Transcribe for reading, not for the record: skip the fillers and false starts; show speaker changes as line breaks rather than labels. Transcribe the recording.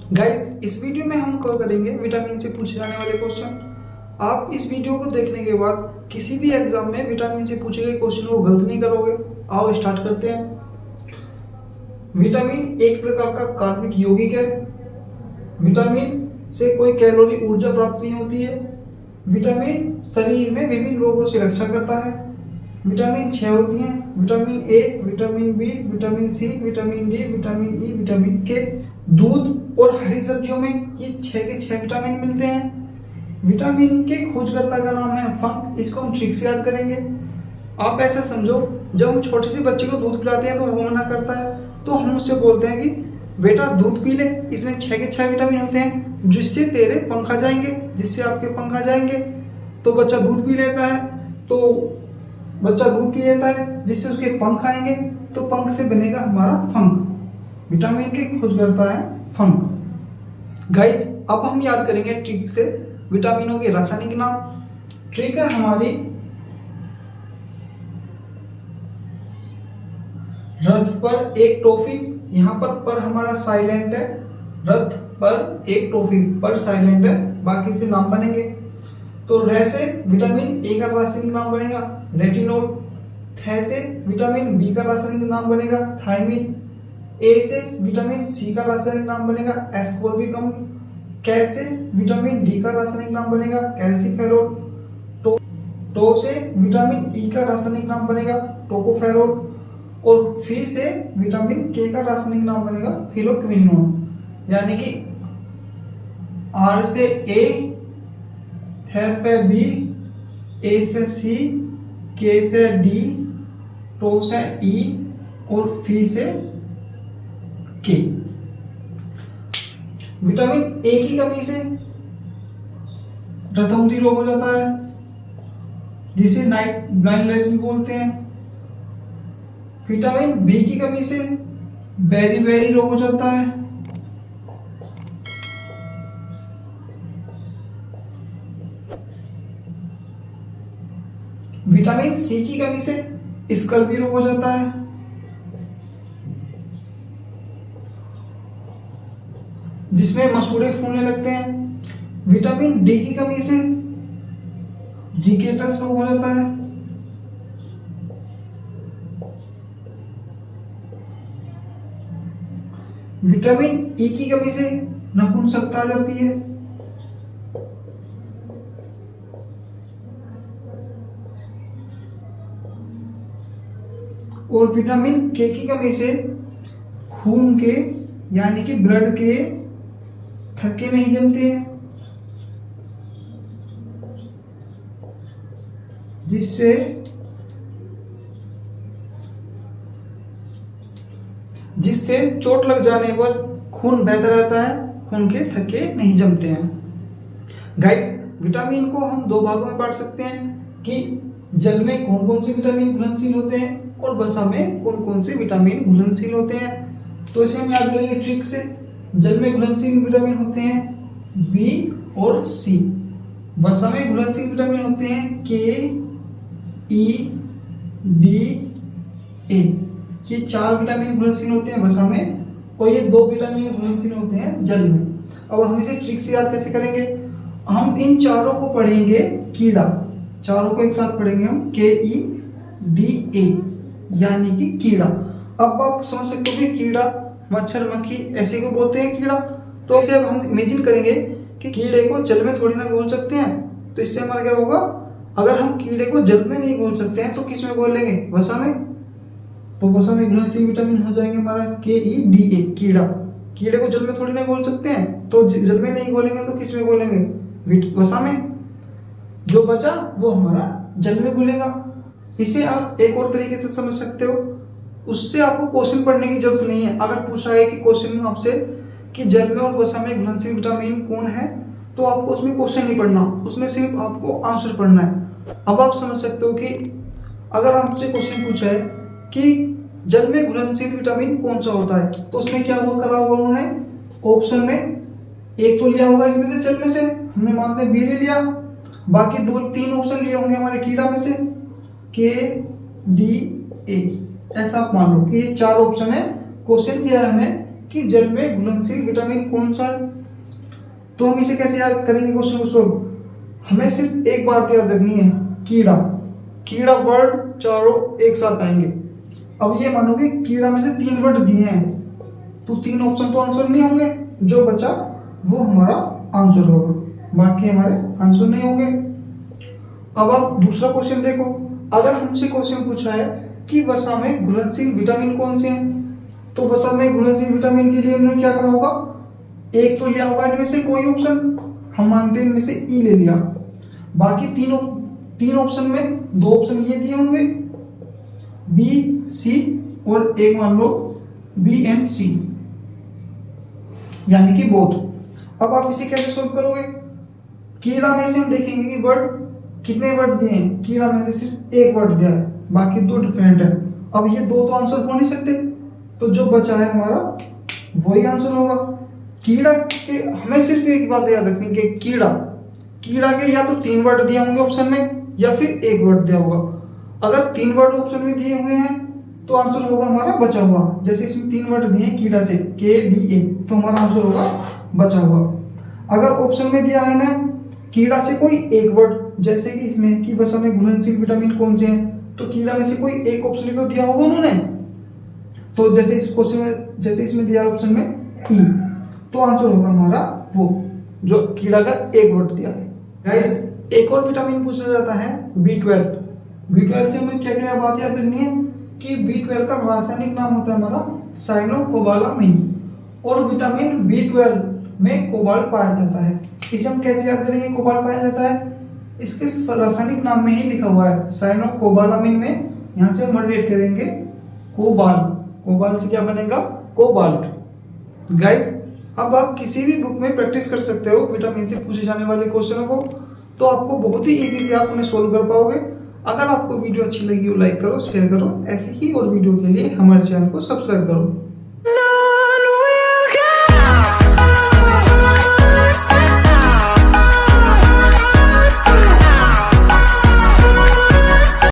Guys, इस video में हम कवर करेंगे विटामिन से पूछे जाने वाले क्वेश्चन। आप इस वीडियो को देखने के बाद किसी भी एग्जाम में विटामिन से पूछे गए क्वेश्चन को गलत नहीं करोगे। आओ स्टार्ट करते हैं। विटामिन एक प्रकार का कार्बनिक यौगिक है। विटामिन से कोई कैलोरी ऊर्जा प्राप्त नहीं होती है। विटामिन शरीर में विभिन्न रोगों से रक्षा करता है। विटामिन 6 होती हैं। Vitamin A, vitamin B, vitamin C, vitamin D, vitamin E, vitamin K. दूध और हरी सब्जियों में ये 6 के 6 विटामिन मिलते हैं। विटामिन के खोजकर्ता का नाम है फंक। इसको हम ट्रिक से याद करेंगे। आप ऐसा समझो, जब हम छोटे से बच्चे को दूध पिलाते हैं तो वो मना करता है, तो हम उससे बोलते हैं कि बेटा दूध पी ले, इसमें 6 के 6 विटामिन होते हैं जिससे तेरे पंख आ जाएंगे, जिससे आपके पंख आ जाएंगे। तो बच्चा दूध पी लेता है, जिससे उसके पंख आएंगे, तो पंख से बनेगा हमारा फंक। विटामिन के खोजकर्ता है फंक। गाइस, अब हम याद करेंगे ट्रिक से विटामिनों के रासायनिक नाम। ट्रिक है हमारी, रथ पर एक टॉफी। यहाँ पर हमारा साइलेंट है। रथ पर एक टॉफी पर साइलेंट है, बाकी से नाम बनेंगे। तो रे से विटामिन ए का रासायनिक नाम बनेगा रेटिनोल। थे से विटामिन बी का रासायनिक नाम बनेगा थायमिन। ए से विटामिन सी का रासायनिक नाम बनेगा एस्कोर्बिकम। कै से विटामिन डी का रासायनिक नाम बनेगा कैल्सीफेरोल। टो से विटामिन ई का रासायनिक नाम बनेगा टोकोफेरोल। और फी से विटामिन के का रासायनिक नाम बनेगा फिलोक्विनोन। यानी कि आर से ए, थे पे बी, ए से सी, के से डी, टो से ई और फी से के। विटामिन ए की कमी से रतौंधी रोग हो जाता है, जिसे नाइट ब्लाइंडनेस भी बोलते हैं। विटामिन बी की कमी से बेरी रोग हो जाता है। विटामिन सी की कमी से स्कर्वी रोग हो जाता है। जिसमें मसूड़े फूलने लगते हैं। विटामिन डी की कमी से रिकेटस रोग हो जाता है। विटामिन ई की कमी से नपुंसकता आ जाती है। और विटामिन के की कमी से खून के यानी कि ब्लड के थक्के नहीं जमते हैं, जिससे चोट लग जाने पर खून बहता रहता है, खून के थक्के नहीं जमते हैं। गाइस, विटामिन को हम दो भागों में बांट सकते हैं कि जल में कौन कौन से विटामिन घुलनशील होते हैं और वसा में कौन कौन से विटामिन घुलनशील होते हैं। तो इसे हम याद करेंगे ट्रिक से। जल में घुलनशील विटामिन होते हैं बी और सी। वसा में घुलनशील विटामिन होते हैं के, ई, डी, ए। ये 4 विटामिन घुलनशील होते हैं वसा में, और ये 2 विटामिन घुलनशील होते हैं जल में। अब हम इसे ट्रिक से याद कैसे करेंगे? हम इन चारों को पढ़ेंगे कीड़ा। चारों को एक साथ पढ़ेंगे हम, के ई डी ए, यानी कि कीड़ा। अब आप समझ सकते हो कि कीड़ा, मच्छर, मक्खी ऐसे को बोलते हैं कीड़ा। तो इसे अब हम इमेजिन करेंगे कि कीड़े को जल में थोड़ी ना घोल सकते हैं। तो इससे हमारा क्या होगा? अगर हम कीड़े को जल में नहीं घोल सकते हैं तो किस में घोल लेंगे? वसा में। तो वसा में घुलनशील विटामिन हो जाएंगे हमारा के ई डी ए, कीड़ा। कीड़े को जल में थोड़ी ना घोल सकते हैं, तो जल में नहीं घोलेंगे तो किस में घोलेंगे? वसा में। जो बचा वो हमारा जल में घुलेगा। इसे आप एक और तरीके से समझ सकते हो। उससे आपको क्वेश्चन पढ़ने की जरूरत नहीं है। अगर पूछा है कि क्वेश्चन आपसे कि जल में और वसा में घुलनशील विटामिन कौन है, तो आपको उसमें क्वेश्चन नहीं पढ़ना, उसमें सिर्फ आपको आंसर पढ़ना है। अब आप समझ सकते हो कि अगर आपसे क्वेश्चन पूछा है कि जल में घुलनशील विटामिन कौन सा होता है, तो उसमें क्या हुआ करा होगा उन्होंने? ऑप्शन में एक तो लिया होगा इसमें से, जल में से हमने मानते हैं बी ले लिया, बाकी 2-3 ऑप्शन लिए होंगे हमारे कीड़ा में से, के डी ए। ऐसा आप मान लो कि ये 4 ऑप्शन है। क्वेश्चन दिया है हमें कि जल में घुलनशील विटामिन कौन सा है। तो हम इसे कैसे याद करेंगे क्वेश्चन को सोल्व। हमें सिर्फ एक बात याद रखनी है, कीड़ा। कीड़ा वर्ड चारों एक साथ आएंगे। अब ये मानोगे कीड़ा में से 3 वर्ड दिए हैं तो 3 ऑप्शन तो आंसर नहीं होंगे, जो बचा वो हमारा आंसर होगा, बाकी हमारे आंसर नहीं होंगे। अब आप दूसरा क्वेश्चन देखो। अगर हमसे क्वेश्चन पूछा है कि वसा में घुलनशील विटामिन कौन से हैं, तो वसा में घुलनशील विटामिन के लिए हमने क्या करा होगा, एक तो लिया होगा इनमें से कोई ऑप्शन, हम मानते हैं इनमें से ई ले लिया। बाकी तीन ऑप्शन में 2 ऑप्शन ये दिए होंगे, बी सी, और एक मान लो बी एंड सी, यानी कि बोथ। अब आप इसे कैसे सोल्व करोगे। कीड़ा में से हम देखेंगे कि वर्ड कितने वर्ड दिए हैं, कीड़ा में से सिर्फ एक वर्ड दिया है, बाकी 2 डिफरेंट है। अब ये 2 तो आंसर हो नहीं सकते, तो जो बचा है हमारा वही आंसर होगा। कीड़ा के हमें सिर्फ एक बात याद रखनी है, कीड़ा के या तो 3 वर्ड दिए होंगे ऑप्शन में, या फिर 1 वर्ड दिया होगा। अगर 3 वर्ड ऑप्शन में दिए हुए हैं तो आंसर होगा हमारा बचा हुआ। जैसे इसमें 3 वर्ड दिए हैं कीड़ा से, KDA, तो हमारा आंसर होगा बचा हुआ। अगर ऑप्शन में दिया है ना कीड़ा से कोई एक वर्ड, जैसे कि इसमें कि वसा में घुलनशील विटामिन कौन से हैं, तो कीड़ा में से कोई एक ऑप्शन तो दिया होगा उन्होंने। तो जैसे इस क्वेश्चन में, जैसे इसमें दिया ऑप्शन में ई, तो आंसर होगा हमारा वो जो कीड़ा का एक वर्ड दिया है। गाइस एक और विटामिन पूछा जाता है B12। B12 से हमें क्या क्या बात याद रखनी है कि B12 का रासायनिक नाम होता है हमारा साइनोकोबालामिन, और विटामिन B12 में कोबाल्ट पाया जाता है। इसे हम कैसे याद करेंगे कोबाल्ट पाया जाता है, इसके रासायनिक नाम में ही लिखा हुआ है साइनोकोबालामिन में। यहाँ से हम रिलेट करेंगे कोबाल्ट से क्या बनेगा, कोबाल्ट। गाइस अब आप किसी भी बुक में प्रैक्टिस कर सकते हो विटामिन से पूछे जाने वाले क्वेश्चनों को, तो आपको बहुत ही इजी से आप उन्हें सोल्व कर पाओगे। अगर आपको वीडियो अच्छी लगी हो लाइक करो, शेयर करो। ऐसी ही और वीडियो के लिए हमारे चैनल को सब्सक्राइब करो।